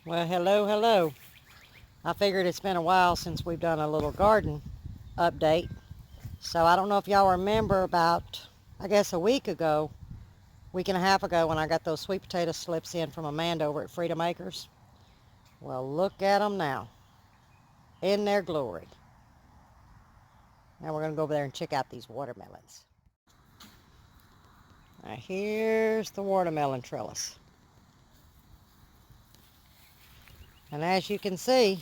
Well, hello, hello. I figured it's been a while since we've done a little garden update. So I don't know if y'all remember about, I guess a week and a half ago when I got those sweet potato slips in from Amanda over at Freedom Acres. Well, look at them now in their glory. Now we're going to go over there and check out these watermelons. Now here's the watermelon trellis. And as you can see,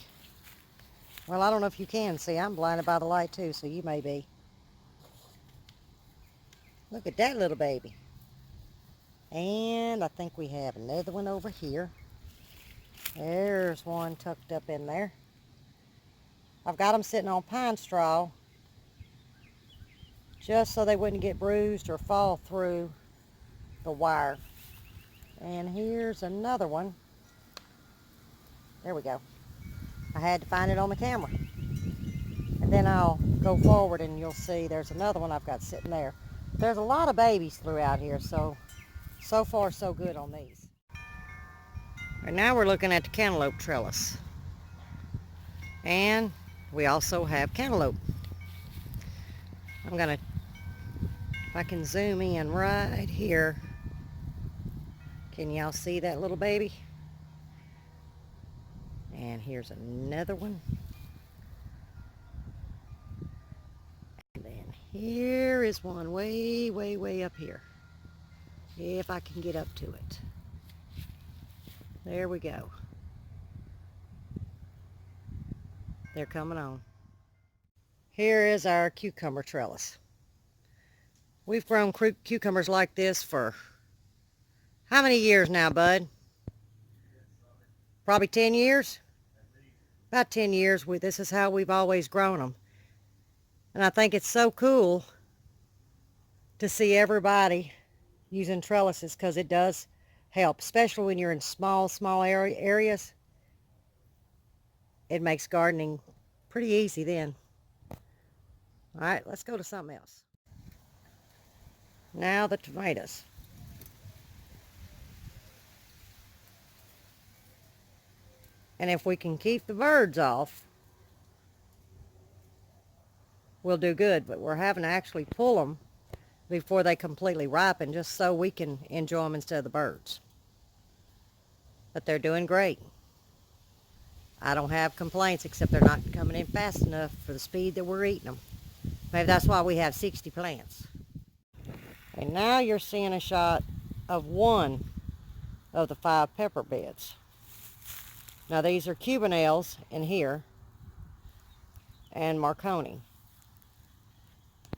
well, I don't know if you can see. I'm blinded by the light too, so you may be. Look at that little baby. And I think we have another one over here. There's one tucked up in there. I've got them sitting on pine straw just so they wouldn't get bruised or fall through the wire. And here's another one. There we go. I had to find it on the camera. And then I'll go forward and you'll see there's another one I've got sitting there. There's a lot of babies throughout here, so far so good on these. And now we're looking at the cantaloupe trellis. And we also have cantaloupe. I'm gonna, if I can zoom in right here, can y'all see that little baby? And here's another one. And then here is one way, way, way up here. If I can get up to it. There we go. They're coming on. Here is our cucumber trellis. We've grown cucumbers like this for how many years now, bud? Probably 10 years? About 10 years. This is how we've always grown them. And I think it's so cool to see everybody using trellises because it does help, especially when you're in small areas. It makes gardening pretty easy then. All right, let's go to something else. Now the tomatoes. And if we can keep the birds off, we'll do good. But we're having to actually pull them before they completely ripen just so we can enjoy them instead of the birds. But they're doing great. I don't have complaints except they're not coming in fast enough for the speed that we're eating them. Maybe that's why we have 60 plants. And now you're seeing a shot of one of the 5 pepper beds. Now these are Cubanelles in here and Marconi.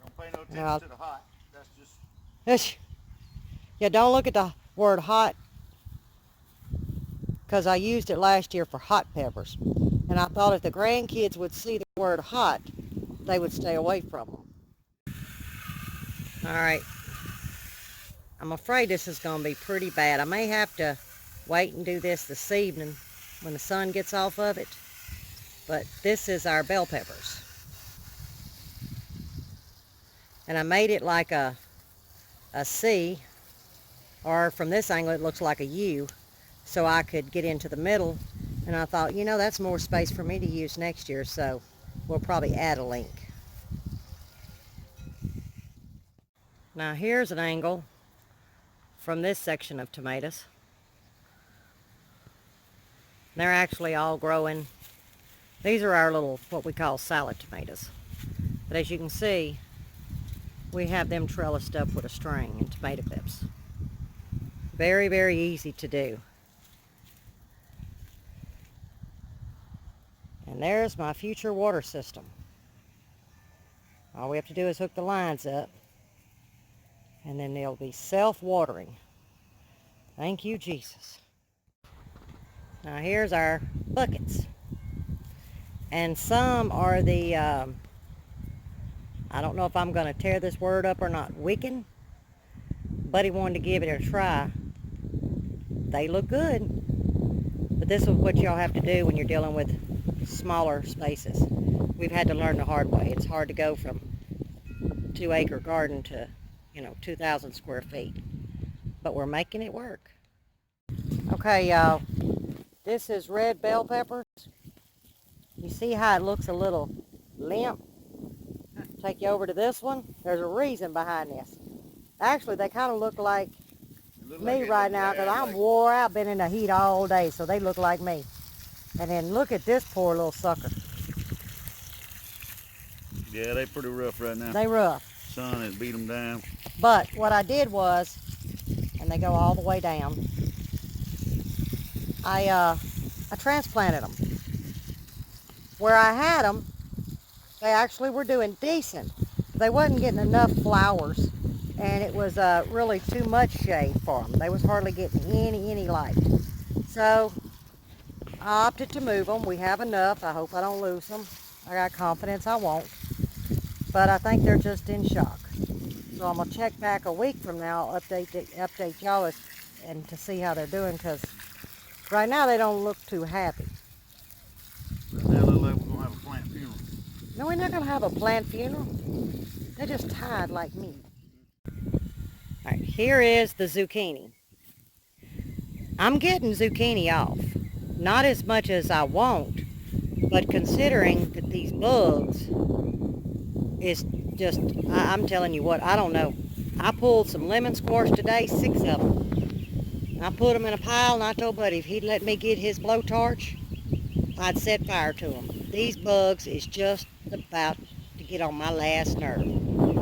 Don't pay no attention to the hot. That's just... Yeah, don't look at the word hot because I used it last year for hot peppers. And I thought if the grandkids would see the word hot, they would stay away from them. All right. I'm afraid this is going to be pretty bad. I may have to wait and do this evening when the sun gets off of it. But this is our bell peppers. And I made it like a C, or from this angle it looks like a U, so I could get into the middle. And I thought, you know, that's more space for me to use next year, so we'll probably add a link. Now here's an angle from this section of tomatoes. They're actually all growing. These are our little, what we call salad tomatoes. But as you can see, we have them trellised up with a string and tomato clips. Very, very easy to do. And there's my future water system. All we have to do is hook the lines up, and then they'll be self-watering. Thank you, Jesus. Now here's our buckets. And some are the, I don't know if I'm going to tear this word up or not, Wiccan. Buddy wanted to give it a try. They look good. But this is what y'all have to do when you're dealing with smaller spaces. We've had to learn the hard way. It's hard to go from 2-acre garden to, 2,000 square feet. But we're making it work. Okay, y'all. This is red bell peppers. You see how it looks a little limp? Take you over to this one. There's a reason behind this. Actually, they kind of look like me right now because I'm wore out, been in the heat all day, so they look like me. And then look at this poor little sucker. Yeah, they pretty rough right now. They rough. Sun has beat them down. But what I did was, and they go all the way down, I transplanted them. Where I had them, they actually were doing decent. They wasn't getting enough flowers, and it was really too much shade for them. They was hardly getting any light. So I opted to move them. We have enough. I hope I don't lose them. I got confidence I won't. But I think they're just in shock. So I'm gonna check back a week from now, update y'all and to see how they're doing, because right now they don't look too happy. They look like we're gonna have a plant funeral. No, we're not gonna have a plant funeral. They're just tired like me. All right, here is the zucchini. I'm getting zucchini off. Not as much as I want, but considering that these bugs is just, I'm telling you what, I don't know. I pulled some lemon squash today, 6 of them. I put them in a pile, and I told Buddy if he'd let me get his blowtorch, I'd set fire to them. These bugs is just about to get on my last nerve.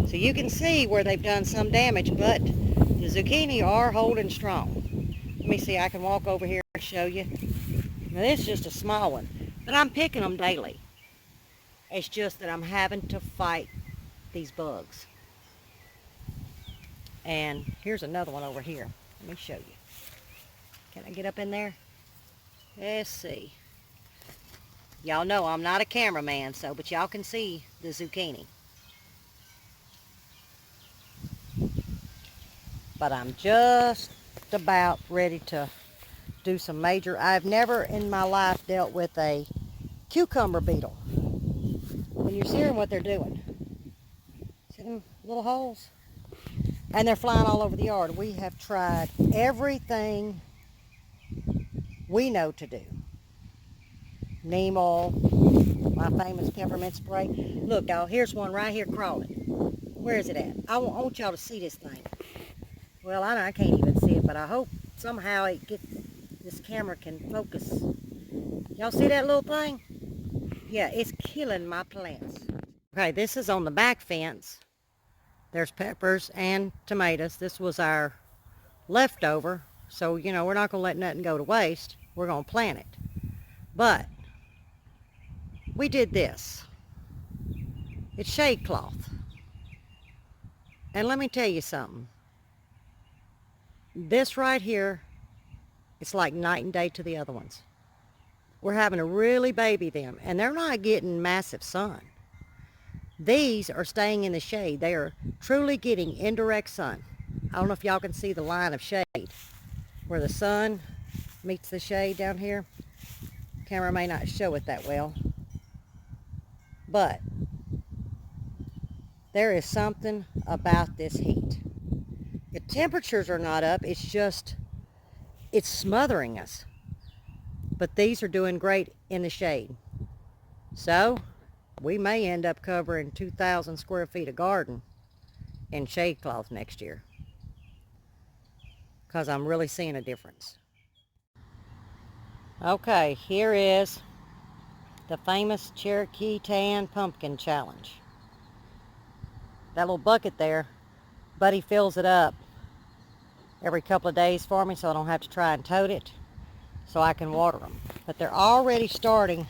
So you can see where they've done some damage, but the zucchini are holding strong. Let me see, I can walk over here and show you. Now this is just a small one, but I'm picking them daily. It's just that I'm having to fight these bugs. And here's another one over here. Let me show you. Can I get up in there? Let's see. Y'all know I'm not a cameraman, but y'all can see the zucchini. But I'm just about ready to do some major. I've never in my life dealt with a cucumber beetle. When you're seeing what they're doing. See them little holes? And they're flying all over the yard. We have tried everything we know to do. Neem oil, my famous peppermint spray. Look, y'all, here's one right here crawling. Where is it at? I want y'all to see this thing. Well, I can't even see it, but I hope somehow this camera can focus. Y'all see that little thing? Yeah, it's killing my plants. Okay, this is on the back fence. There's peppers and tomatoes. This was our leftover. So, you know, we're not going to let nothing go to waste. We're going to plant it. But we did this. It's shade cloth. And let me tell you something. This right here, it's like night and day to the other ones. We're having to really baby them, and they're not getting massive sun. These are staying in the shade. They are truly getting indirect sun. I don't know if y'all can see the line of shade where the sun meets the shade down here. Camera may not show it that well, but there is something about this heat. The temperatures are not up, it's smothering us. But these are doing great in the shade. So we may end up covering 2,000 square feet of garden in shade cloth next year, because I'm really seeing a difference. Okay, here is the famous Cherokee Tan Pumpkin Challenge. That little bucket there, Buddy fills it up every couple of days for me, so I don't have to try and tote it, so I can water them. But they're already starting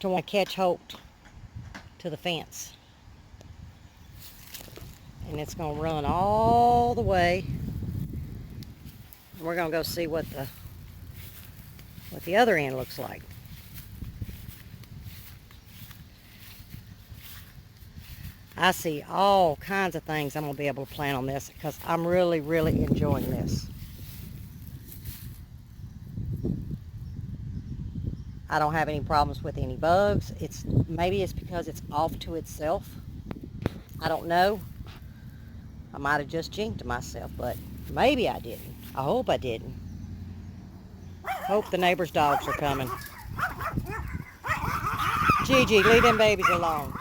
to want to catch hold to the fence. And it's going to run all the way. We're going to go see what the other end looks like. I see all kinds of things I'm going to be able to plant on this, because I'm really, really enjoying this. I don't have any problems with any bugs. Maybe it's because it's off to itself. I don't know. I might have just jinxed myself, but maybe I didn't. I hope I didn't. Hope the neighbor's dogs are coming. Gigi, leave them babies alone.